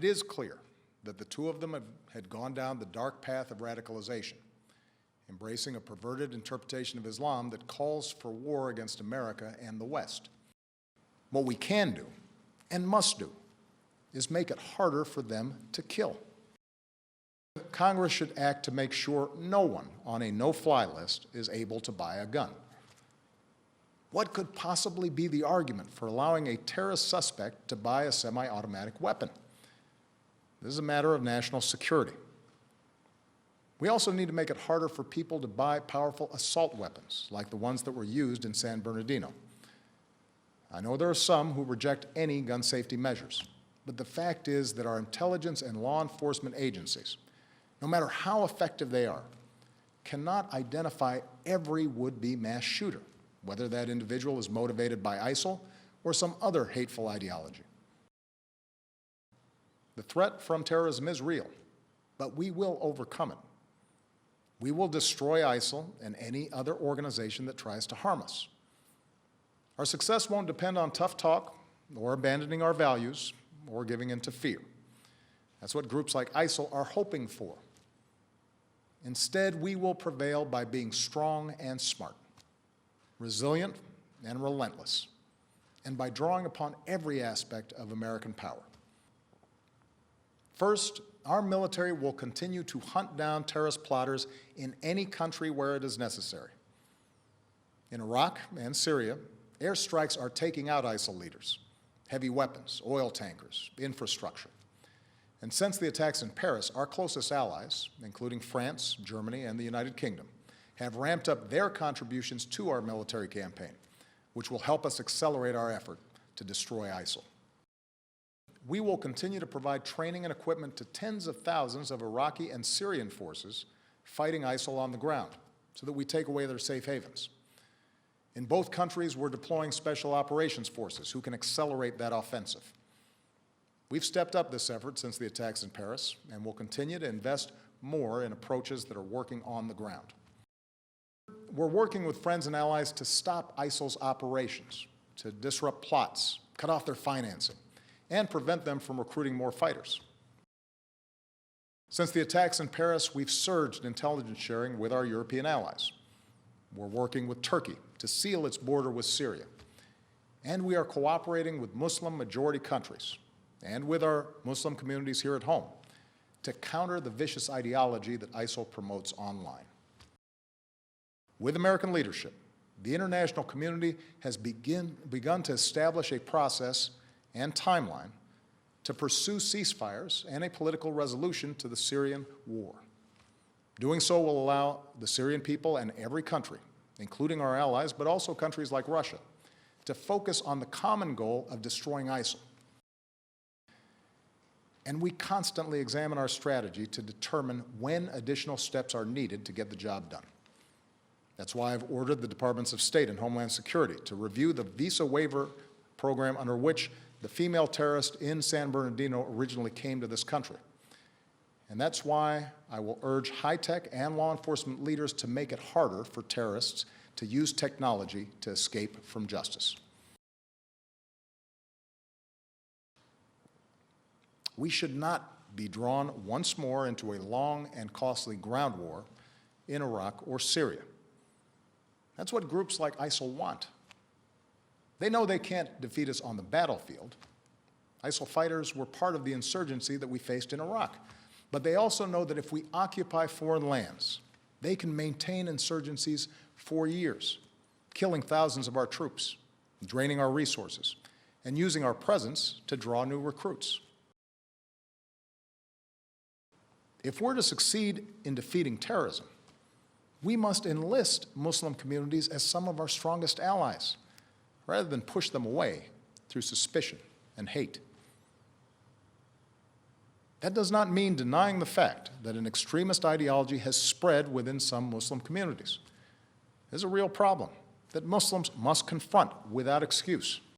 is clear that the two of them had gone down the dark path of radicalization, embracing a perverted interpretation of Islam that calls for war against America and the West. What we can do, and must do, is make it harder for them to kill. Congress should act to make sure no one on a no-fly list is able to buy a gun. What could possibly be the argument for allowing a terrorist suspect to buy a semi-automatic weapon? This is a matter of national security. We also need to make it harder for people to buy powerful assault weapons, like the ones that were used in San Bernardino. I know there are some who reject any gun safety measures, but the fact is that our intelligence and law enforcement agencies, no matter how effective they are, cannot identify every would-be mass shooter, whether that individual is motivated by ISIL or some other hateful ideology. The threat from terrorism is real, but we will overcome it. We will destroy ISIL and any other organization that tries to harm us. Our success won't depend on tough talk or abandoning our values or giving in to fear. That's what groups like ISIL are hoping for. Instead, we will prevail by being strong and smart, resilient and relentless, and by drawing upon every aspect of American power. First, our military will continue to hunt down terrorist plotters in any country where it is necessary. In Iraq and Syria, airstrikes are taking out ISIL leaders, heavy weapons, oil tankers, infrastructure. And since the attacks in Paris, our closest allies, including France, Germany, and the United Kingdom, have ramped up their contributions to our military campaign, which will help us accelerate our effort to destroy ISIL. We will continue to provide training and equipment to tens of thousands of Iraqi and Syrian forces fighting ISIL on the ground so that we take away their safe havens. In both countries, we're deploying special operations forces who can accelerate that offensive. We've stepped up this effort since the attacks in Paris, and will continue to invest more in approaches that are working on the ground. We're working with friends and allies to stop ISIL's operations, to disrupt plots, cut off their financing, and prevent them from recruiting more fighters. Since the attacks in Paris, we've surged intelligence sharing with our European allies. We're working with Turkey to seal its border with Syria. And we are cooperating with Muslim-majority countries and with our Muslim communities here at home to counter the vicious ideology that ISIL promotes online. With American leadership, the international community has begun to establish a process and timeline to pursue ceasefires and a political resolution to the Syrian war. Doing so will allow the Syrian people and every country, including our allies, but also countries like Russia, to focus on the common goal of destroying ISIL. And we constantly examine our strategy to determine when additional steps are needed to get the job done. That's why I've ordered the Departments of State and Homeland Security to review the visa waiver program under which the female terrorist in San Bernardino originally came to this country. And that's why I will urge high-tech and law enforcement leaders to make it harder for terrorists to use technology to escape from justice. We should not be drawn once more into a long and costly ground war in Iraq or Syria. That's what groups like ISIL want. They know they can't defeat us on the battlefield. ISIL fighters were part of the insurgency that we faced in Iraq. But they also know that if we occupy foreign lands, they can maintain insurgencies for years, killing thousands of our troops, draining our resources, and using our presence to draw new recruits. If we're to succeed in defeating terrorism, we must enlist Muslim communities as some of our strongest allies, rather than push them away through suspicion and hate. That does not mean denying the fact that an extremist ideology has spread within some Muslim communities. It is a real problem that Muslims must confront without excuse.